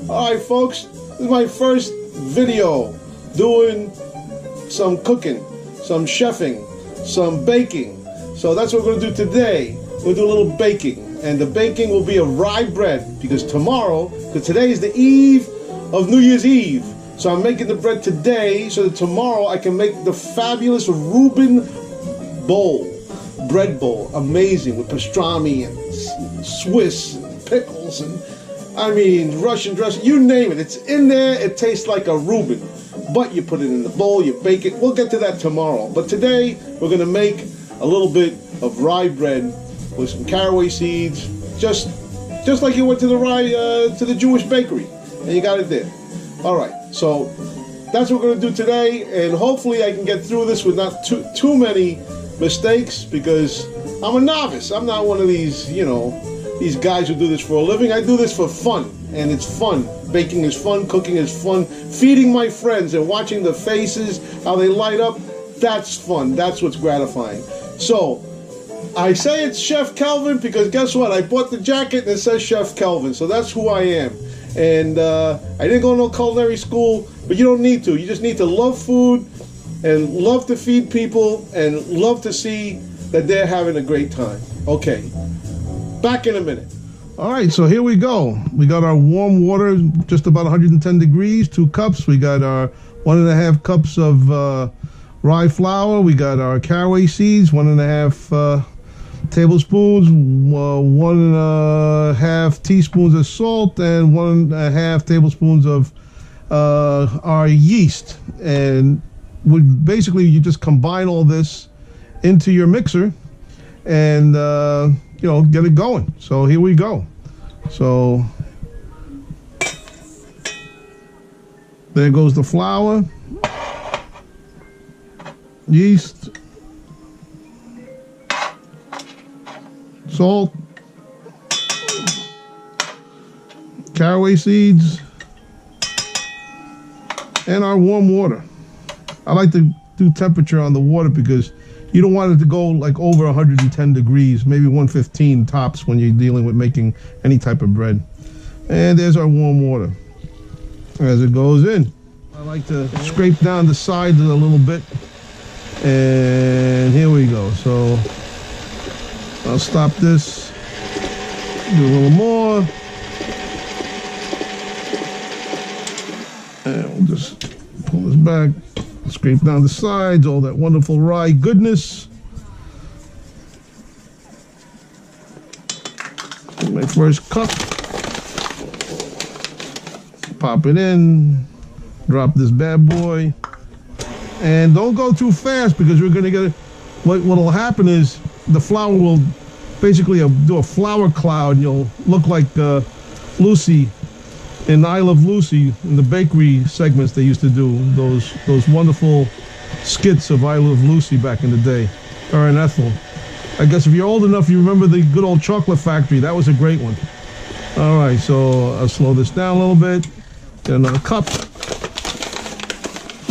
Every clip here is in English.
Alright folks, this is my first video doing some cooking, some chefing, some baking. So that's what we're going to do today. We'll do a little baking. And the baking will be of rye bread because today is the eve of New Year's Eve. So I'm making the bread today so that tomorrow I can make the fabulous Reuben bowl, bread bowl. Amazing, with pastrami and Swiss and pickles and I mean, Russian dressing, you name it. It's in there. It tastes like a Reuben. But you put it in the bowl, you bake it. We'll get to that tomorrow. But today, we're going to make a little bit of rye bread with some caraway seeds. Just like you went to the Jewish bakery. And you got it there. All right. So, that's what we're going to do today. And hopefully, I can get through this with not too many mistakes. Because I'm a novice. I'm not one of these, these guys who do this for a living. I do this for fun, and it's fun. Baking is fun, cooking is fun. Feeding my friends and watching the faces, how they light up, that's fun. That's what's gratifying. So, I say it's Chef Kelvin because guess what? I bought the jacket and it says Chef Kelvin, so that's who I am. And I didn't go to no culinary school, but you don't need to. You just need to love food and love to feed people and love to see that they're having a great time. Okay. Back in a minute. All right, so here we go. We got our warm water, just about 110 degrees, 2 cups. We got our 1.5 cups of rye flour. We got our caraway seeds, 1.5 tablespoons, 1.5 teaspoons of salt, and 1.5 tablespoons of our yeast. And basically, you just combine all this into your mixer and get it going. So here we go. So there goes the flour, yeast, salt, caraway seeds, and our warm water. I like to do temperature on the water because you don't want it to go like over 110 degrees, maybe 115 tops when you're dealing with making any type of bread. And there's our warm water as it goes in. I like to scrape down the sides a little bit. And here we go. So I'll stop this, do a little more. And we'll just pull this back. Scrape down the sides, all that wonderful rye goodness. My first cup. Pop it in. Drop this bad boy. And don't go too fast because we're going to get... What'll happen is the flour will basically do a flour cloud and you'll look like Lucy in I Love Lucy, in the bakery segments they used to do, those wonderful skits of I Love Lucy back in the day. Aaron Ethel. I guess if you're old enough, you remember the good old chocolate factory. That was a great one. All right, so I'll slow this down a little bit. Get another cup.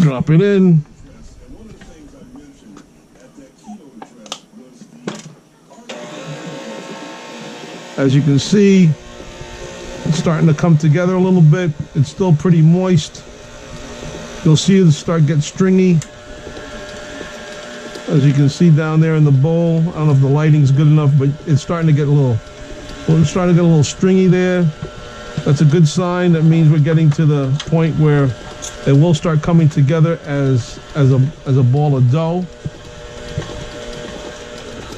Drop it in. As you can see, it's starting to come together a little bit. It's still pretty moist. You'll see it start getting stringy. As you can see down there in the bowl. I don't know if the lighting's good enough, but it's starting to get a little stringy there. That's a good sign. That means we're getting to the point where it will start coming together as a ball of dough.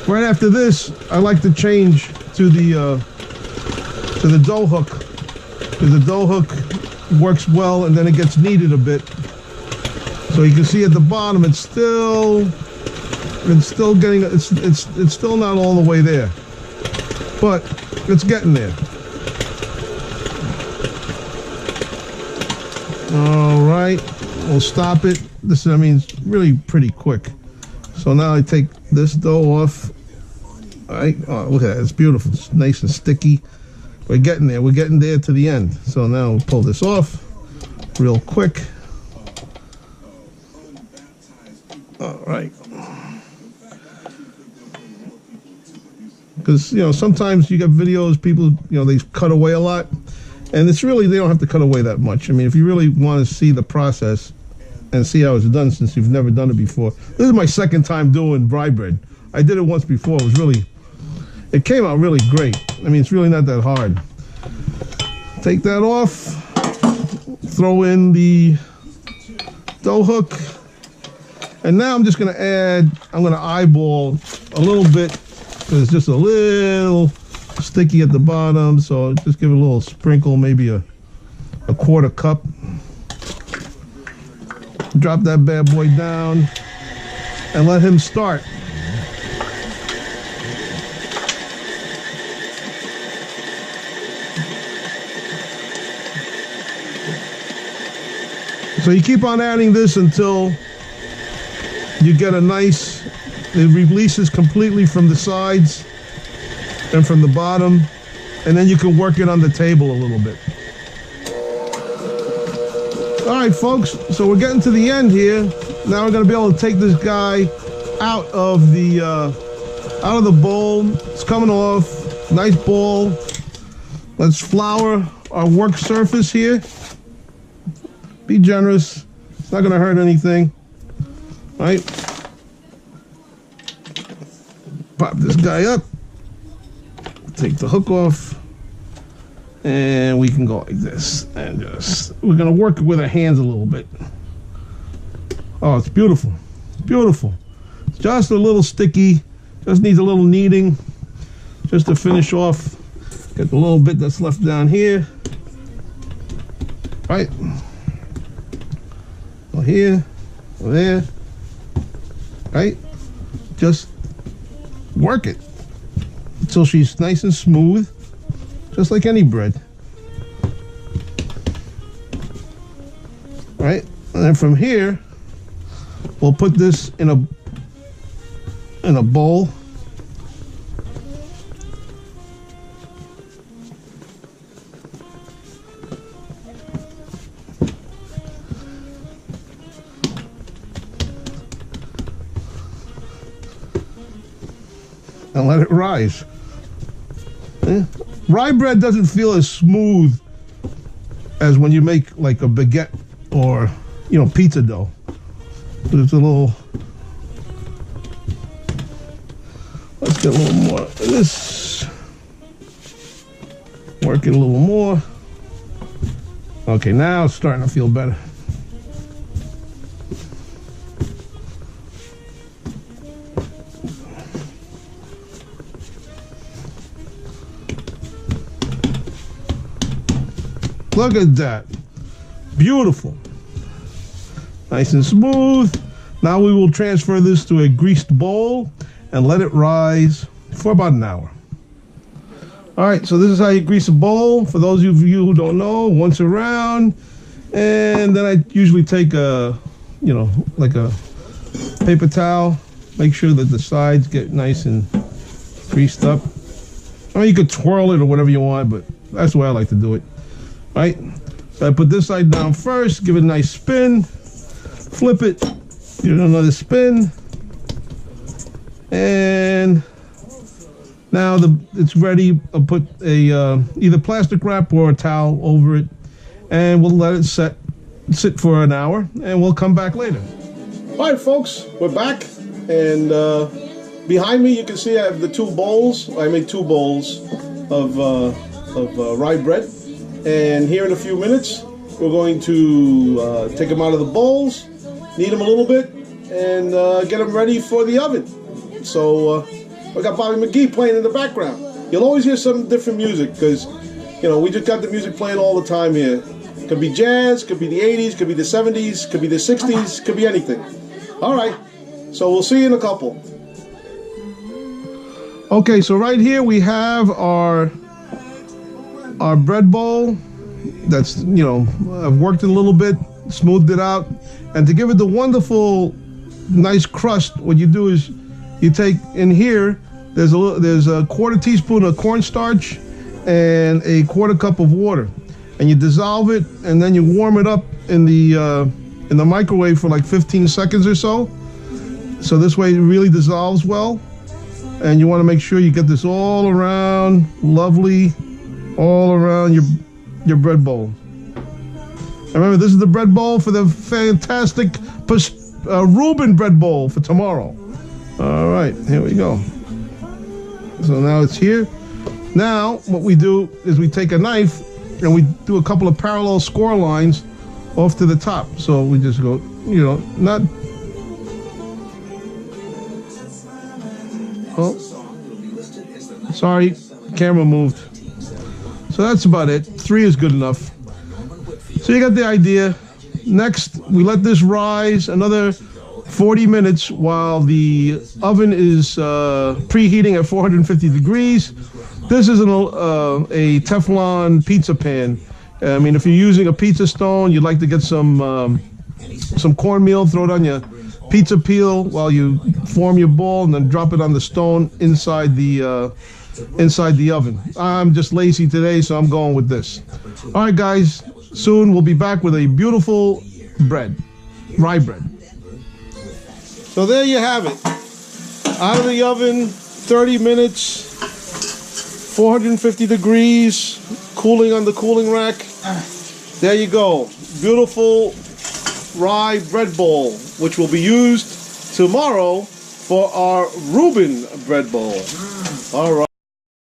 Right after this, I like to change to the dough hook, because the dough hook works well and then it gets kneaded a bit. So you can see at the bottom it's still not all the way there, but it's getting there. All right, we'll stop it. This, I mean, it's really pretty quick. So now I take this dough off. All right, oh, look at that, it's beautiful. It's nice and sticky. We're getting there. We're getting there to the end. So now we'll pull this off real quick. All right. Because, sometimes you get videos, people, they cut away a lot. And it's really, they don't have to cut away that much. I mean, if you really want to see the process and see how it's done, since you've never done it before. This is my second time doing rye bread. I did it once before. It was really, it came out really great. I mean, it's really not that hard. Take that off. Throw in the dough hook. And now I'm just going to add, I'm going to eyeball a little bit because it's just a little sticky at the bottom. So just give it a little sprinkle, maybe a quarter cup. Drop that bad boy down and let him start. So you keep on adding this until you get a nice, it releases completely from the sides and from the bottom, and then you can work it on the table a little bit. All right, folks, so we're getting to the end here. Now we're gonna be able to take this guy out of the bowl. It's coming off, nice ball. Let's flour our work surface here. Be generous, it's not gonna hurt anything. All right, pop this guy up, take the hook off, and we can go like this, and just, we're gonna work with our hands a little bit. Oh, it's beautiful, beautiful. It's just a little sticky, just needs a little kneading, just to finish off. Get the little bit that's left down here. All right, go here, go there. Right, just work it until she's nice and smooth, just like any bread. Right, and then from here we'll put this in a bowl. And let it rise. Rye bread doesn't feel as smooth as when you make like a baguette or, you know, pizza dough. It's a little, let's get a little more of this. Work it a little more. Okay, now it's starting to feel better. Look at that. Beautiful. Nice and smooth. Now we will transfer this to a greased bowl and let it rise for about an hour. All right, so this is how you grease a bowl. For those of you who don't know, once around, and then I usually take a, you know, like a paper towel, make sure that the sides get nice and greased up. I mean, you could twirl it or whatever you want, but that's the way I like to do it. Right, so I put this side down first, give it a nice spin, flip it, give it another spin, and now it's ready. I'll put a either plastic wrap or a towel over it, and we'll let it sit for an hour, and we'll come back later. All right, folks, we're back, and behind me you can see I have the two bowls. I made two bowls of rye bread. And here in a few minutes, we're going to take them out of the bowls, knead them a little bit, and get them ready for the oven. So we got Bobby McGee playing in the background. You'll always hear some different music because, you know, we just got the music playing all the time here. Could be jazz, could be the 80s, could be the 70s, could be the 60s, could be anything. All right, so we'll see you in a couple. Okay, so right here we have our bread bowl that's, you know, I've worked it a little bit, smoothed it out, and to give it the wonderful nice crust, what you do is you take in here, there's a quarter teaspoon of cornstarch and a quarter cup of water, and you dissolve it, and then you warm it up in the microwave for like 15 seconds or so this way it really dissolves well. And you want to make sure you get this all around, lovely, all around your bread bowl. And remember, this is the bread bowl for the fantastic Reuben bread bowl for tomorrow. All right, here we go. So now it's here. Now what we do is we take a knife and we do a couple of parallel score lines off to the top. So we just go, you know, not. Oh, sorry, camera moved. So that's about it. 3 is good enough. So you got the idea. Next, we let this rise another 40 minutes while the oven is preheating at 450 degrees. This is a Teflon pizza pan. I mean, if you're using a pizza stone, you'd like to get some cornmeal, throw it on your pizza peel while you form your ball, and then drop it on the stone inside the oven. I'm just lazy today, so I'm going with this. All right, guys. Soon we'll be back with a beautiful bread, rye bread. So there you have it. Out of the oven, 30 minutes, 450 degrees, cooling on the cooling rack. There you go. Beautiful rye bread bowl, which will be used tomorrow for our Reuben bread bowl. All right.